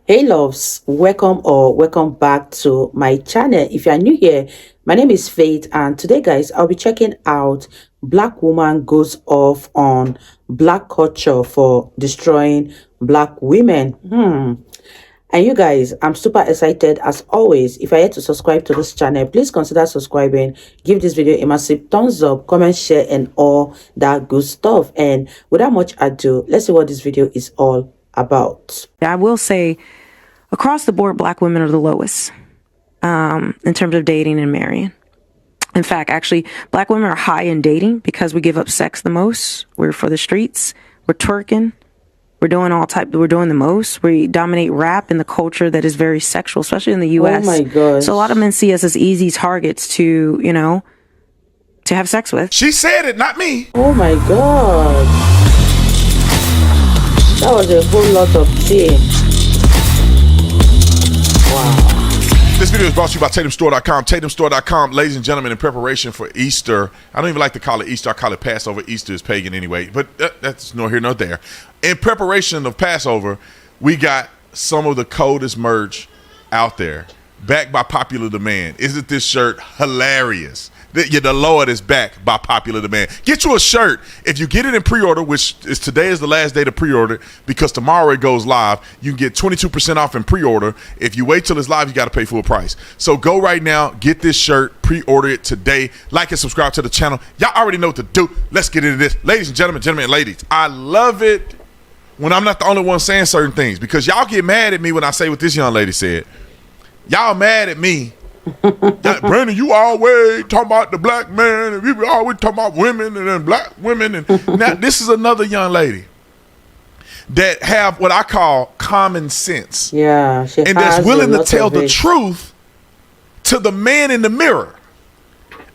Hey loves, welcome or welcome back to my channel. If you are new here, my name is Faith, and today guys I'll be checking out Black woman goes off on black culture for destroying black women. And you guys, I'm super excited as always. If you're yet to subscribe to this channel, please consider subscribing, give this video a massive thumbs up, comment, share, and all that good stuff. And without much ado, let's see what this video is all about. I will say, across the board, black women are the lowest in terms of dating and marrying. In fact, actually, black women are high in dating because we give up sex the most. We're for the streets. We're twerking. We're doing the most. We dominate rap and the culture that is very sexual, especially in the U.S. Oh my gosh. So a lot of men see us as easy targets to, to have sex with. She said it, not me. Oh my god. That was a whole lot of tea. Wow. This video is brought to you by TatumStore.com. TatumStore.com, ladies and gentlemen, in preparation for Easter. I don't even like to call it Easter. I call it Passover. Easter is pagan anyway, but that's nor here nor there. In preparation of Passover, we got some of the coldest merch out there, backed by popular demand. Isn't this shirt hilarious? The Lord is back by popular demand. Get you a shirt. If you get it in pre-order, which is today is the last day to pre-order because tomorrow it goes live, you can get 22% off in pre-order. If you wait till it's live, you got to pay full price. So go right now, get this shirt, pre-order it today. Like and subscribe to the channel. Y'all already know what to do. Let's get into this. Ladies and gentlemen and ladies, I love it when I'm not the only one saying certain things because y'all get mad at me when I say what this young lady said. Y'all mad at me. Brandon, you always talking about the black man, and we always talking about women and then black women. And now this is another young lady that have what I call common sense. Yeah, she and has that's willing to tell the it. truth to the man in the mirror.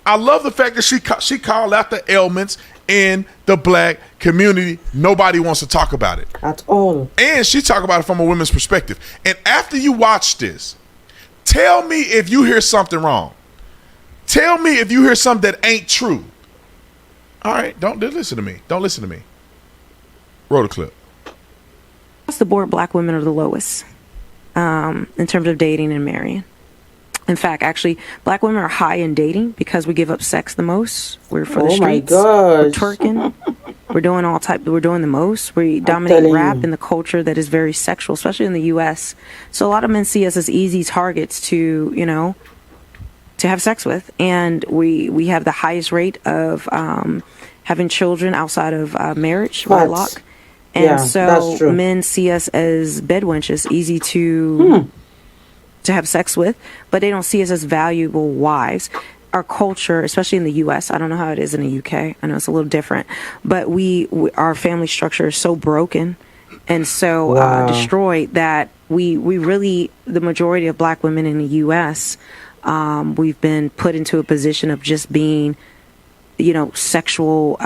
I love the fact that she called out the ailments in the black community. Nobody wants to talk about it At all. and she talked about it from a women's perspective. And after you watch this, tell me if you hear something wrong. Tell me if you hear something that ain't true. All right, don't listen to me. Don't listen to me. Roll the clip. Across the board, black women are the lowest in terms of dating and marrying. In fact, actually, black women are high in dating because we give up sex the most. We're for the streets. Oh my We're gosh. twerking. We're doing the most. We dominate rap and the culture that is very sexual, especially in the U.S. So a lot of men see us as easy targets to, to have sex with. And we have the highest rate of having children outside of marriage, wedlock. And Yeah, so that's true. men see us as bed wenches, easy to have sex with, but they don't see us as valuable wives. Our culture, especially in the U.S., I don't know how it is in the U.K. I know it's a little different, but our family structure is so broken and so destroyed that we really, the majority of black women in the U.S., we've been put into a position of just being, sexual,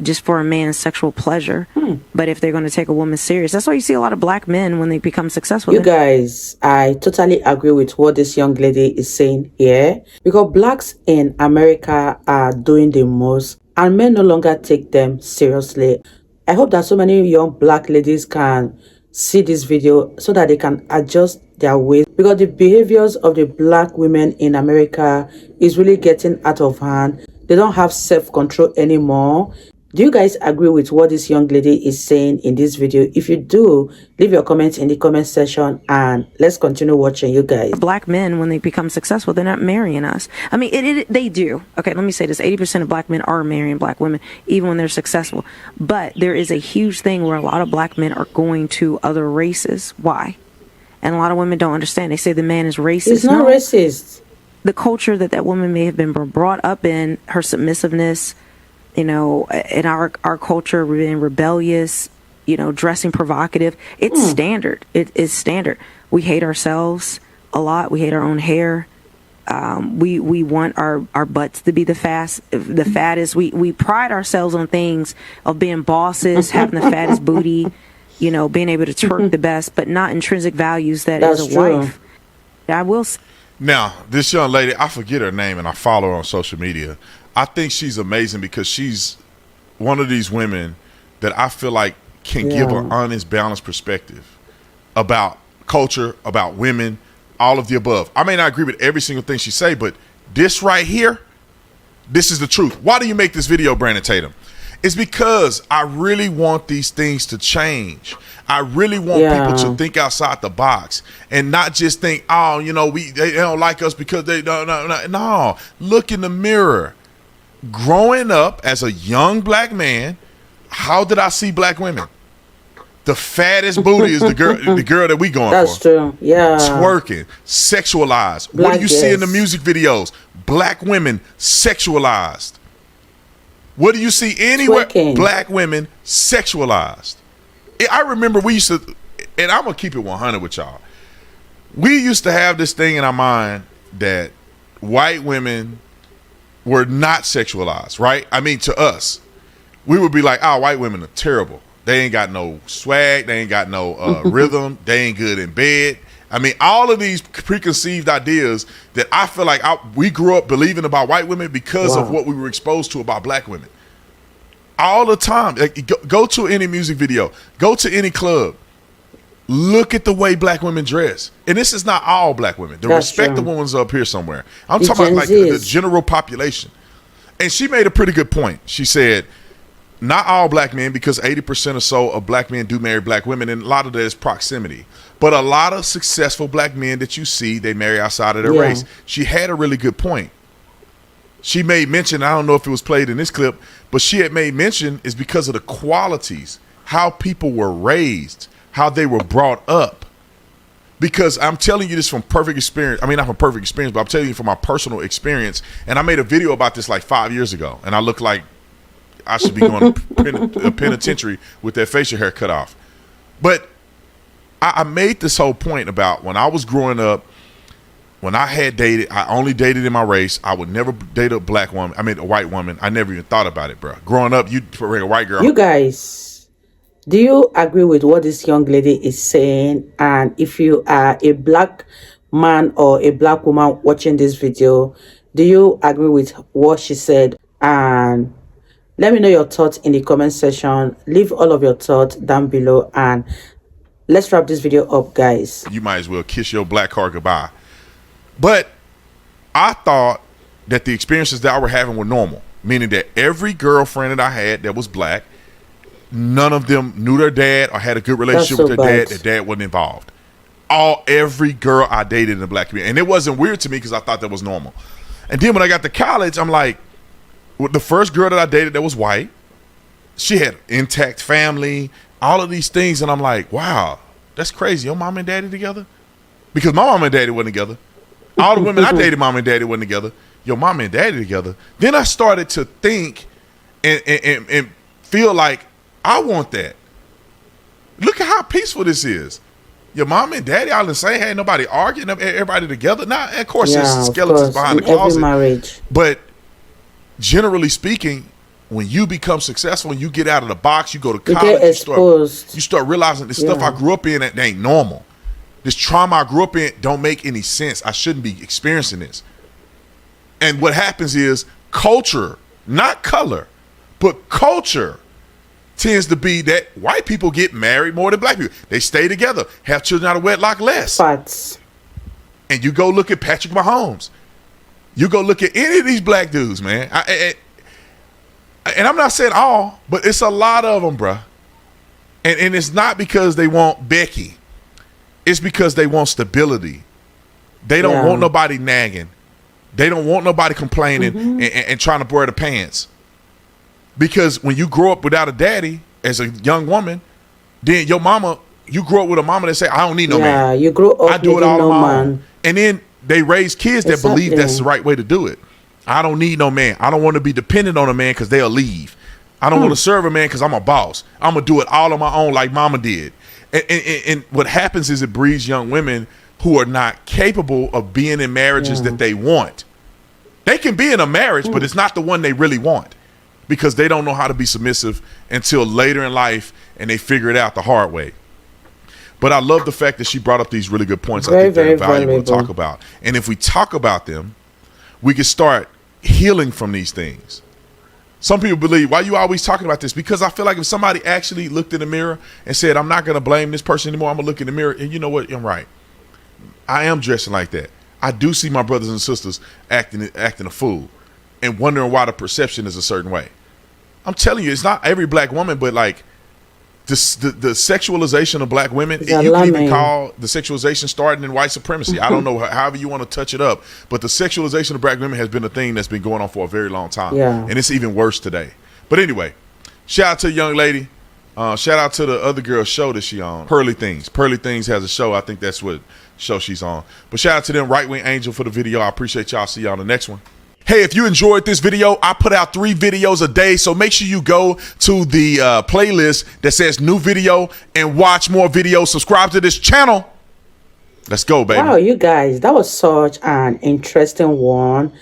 just for a man's sexual pleasure. But if they're going to take a woman serious, that's why you see a lot of black men when they become successful. You guys, I totally agree with what this young lady is saying here, because blacks in America are doing the most and men no longer take them seriously. I hope that so many young black ladies can see this video so that they can adjust their ways, because the behaviors of the black women in America is really getting out of hand. They don't have self-control anymore. Do you guys agree with what this young lady is saying in this video? If you do, leave your comments in the comment section and let's continue watching, you guys. Black men, when they become successful, they're not marrying us. I mean, they do. Okay, let me say this. 80% of black men are marrying black women, even when they're successful. But there is a huge thing where a lot of black men are going to other races. Why? And a lot of women don't understand. They say the man is racist. It's not racist. The culture that woman may have been brought up in, her submissiveness, in our culture, we're being rebellious, dressing provocative. It's standard. It is standard. We hate ourselves a lot. We hate our own hair. We want our butts to be the fattest. We pride ourselves on things of being bosses, having the fattest booty, being able to twerk the best, but not intrinsic values that That's as a true. wife. I will say. Now, this young lady, I forget her name and I follow her on social media. I think she's amazing because she's one of these women that I feel like can give an honest, balanced perspective about culture, about women, all of the above. I may not agree with every single thing she say, but this right here, this is the truth. Why do you make this video, Brandon Tatum? It's because I really want these things to change. I really want people to think outside the box and not just think, oh, you know, they don't like us because they don't. No, look in the mirror. Growing up as a young black man, how did I see black women? The fattest booty is the girl that we going for. That's true. Yeah. Twerking, sexualized. Black, what do you see in the music videos? Black women sexualized. What do you see anywhere? Twerking. Black women sexualized. I remember we used to, and I'm going to keep it 100 with y'all. We used to have this thing in our mind that white women were not sexualized, right? I mean, to us, we would be like, oh, white women are terrible. They ain't got no swag. They ain't got no rhythm. They ain't good in bed. I mean, all of these preconceived ideas that I feel like we grew up believing about white women because of what we were exposed to about black women. All the time. Like, go to any music video. Go to any club. Look at the way black women dress. And this is not all black women. The respectable ones are up here somewhere. I'm talking about like the general population. And she made a pretty good point. She said, not all black men, because 80% or so of black men do marry black women, and a lot of that is proximity. But a lot of successful black men that you see, they marry outside of their race. She had a really good point. She made mention, I don't know if it was played in this clip, but she had made mention is because of the qualities, how people were raised, how they were brought up. Because I'm telling you this from perfect experience. I mean, not from perfect experience, but I'm telling you from my personal experience. And I made a video about this like 5 years ago, and I look like I should be going to a penitentiary with that facial hair cut off. But I made this whole point about when I was growing up, when I had dated, I only dated in my race. I would never date a black woman. I mean, a white woman. I never even thought about it, bro. Growing up, you bring a white girl. You guys, do you agree with what this young lady is saying? And if you are a black man or a black woman watching this video, do you agree with what she said? And let me know your thoughts in the comment section. Leave all of your thoughts down below, and let's wrap this video up, guys. You might as well kiss your black car goodbye. But I thought that the experiences that I were having were normal, meaning that every girlfriend that I had that was black, none of them knew their dad or had a good relationship with their dad. Their dad wasn't involved. Every girl I dated in the black community. And it wasn't weird to me because I thought that was normal. And then when I got to college, I'm like, the first girl that I dated that was white, she had an intact family, all of these things. And I'm like, wow, that's crazy. Your mom and daddy together? Because my mom and daddy wasn't together. All the women I dated, mom and daddy wasn't together. Your mom and daddy together. Then I started to think and feel like I want that. Look at how peaceful this is. Your mom and daddy all the same. Ain't nobody arguing. Everybody together. Now, of course, there's skeletons behind the closet. Every marriage. But generally speaking, when you become successful and you get out of the box, you go to college, you start realizing the stuff I grew up in that ain't normal. This trauma I grew up in don't make any sense. I shouldn't be experiencing this. And what happens is culture, not color, but culture tends to be that white people get married more than black people. They stay together, have children out of wedlock less. Facts. And you go look at Patrick Mahomes. You go look at any of these black dudes, man. And I'm not saying all, but it's a lot of them, bruh. And it's not because they want Becky. It's because they want stability. They don't want nobody nagging. They don't want nobody complaining and trying to wear the pants. Because when you grow up without a daddy as a young woman, then your mama, you grow up with a mama that say, I don't need no man. Yeah, you grow up I do it all no on my man. own. And then they raise kids that believe that's the right way to do it. I don't need no man. I don't want to be dependent on a man because they'll leave. I don't want to serve a man because I'm a boss. I'm going to do it all on my own like mama did. And what happens is it breeds young women who are not capable of being in marriages that they want. They can be in a marriage, but it's not the one they really want because they don't know how to be submissive until later in life and they figure it out the hard way. But I love the fact that she brought up these really good points. I think they're valuable to talk about. And if we talk about them, we can start healing from these things. Some people believe, why you always talking about this? Because I feel like if somebody actually looked in the mirror and said, I'm not going to blame this person anymore, I'm going to look in the mirror, and you know what? I'm right. I am dressing like that. I do see my brothers and sisters acting a fool and wondering why the perception is a certain way. I'm telling you, it's not every black woman, but like the sexualization of black women, you can even call the sexualization starting in white supremacy. I don't know, however you want to touch it up, but the sexualization of black women has been a thing that's been going on for a very long time. Yeah. And it's even worse today. But anyway, shout out to the young lady. Shout out to the other girl's show that she on, Pearly Things. Pearly Things has a show. I think that's what show she's on. But shout out to them, Right Wing Angel, for the video. I appreciate y'all. See y'all on the next one. Hey, if you enjoyed this video, I put out 3 videos a day, so make sure you go to the playlist that says new video and watch more videos. Subscribe to this channel. Let's go, baby. Wow, you guys, that was such an interesting one.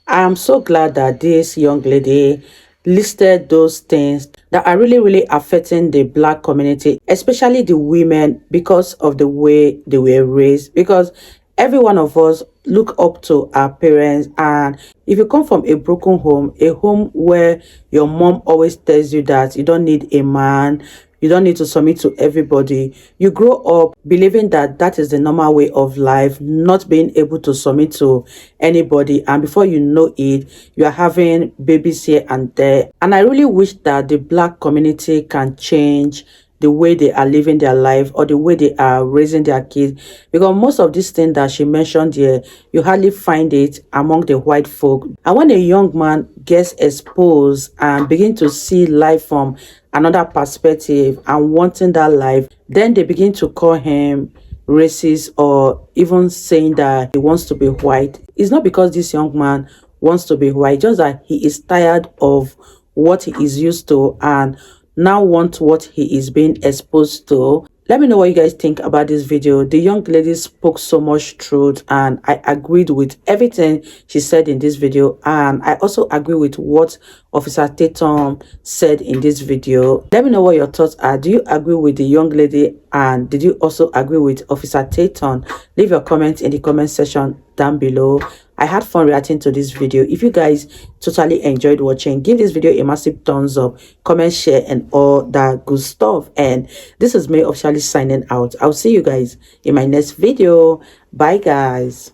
I'm so glad that this young lady listed those things that are really, really affecting the black community, especially the women, because of the way they were raised. Because every one of us look up to our parents, and if you come from a broken home, a home where your mom always tells you that you don't need a man, you don't need to submit to everybody, you grow up believing that that is the normal way of life, not being able to submit to anybody, and before you know it, you are having babies here and there. And I really wish that the black community can change the way they are living their life or the way they are raising their kids, because most of these things that she mentioned here, you hardly find it among the white folk. And when a young man gets exposed and begin to see life from another perspective and wanting that life, then they begin to call him racist or even saying that he wants to be white. It's not because this young man wants to be white, just that he is tired of what he is used to and now want what he is being exposed to. Let me know what you guys think about this video. The young lady spoke so much truth, and I agreed with everything she said in this video, and I also agree with what Officer Tatum said in this video. Let me know what your thoughts are. Do you agree with the young lady, and did you also agree with Officer Tatum? Leave your comments in the comment section down below. I had fun reacting to this video. If you guys totally enjoyed watching, give this video a massive thumbs up, comment, share, and all that good stuff. And this is me officially signing out. I'll see you guys in my next video. Bye, guys.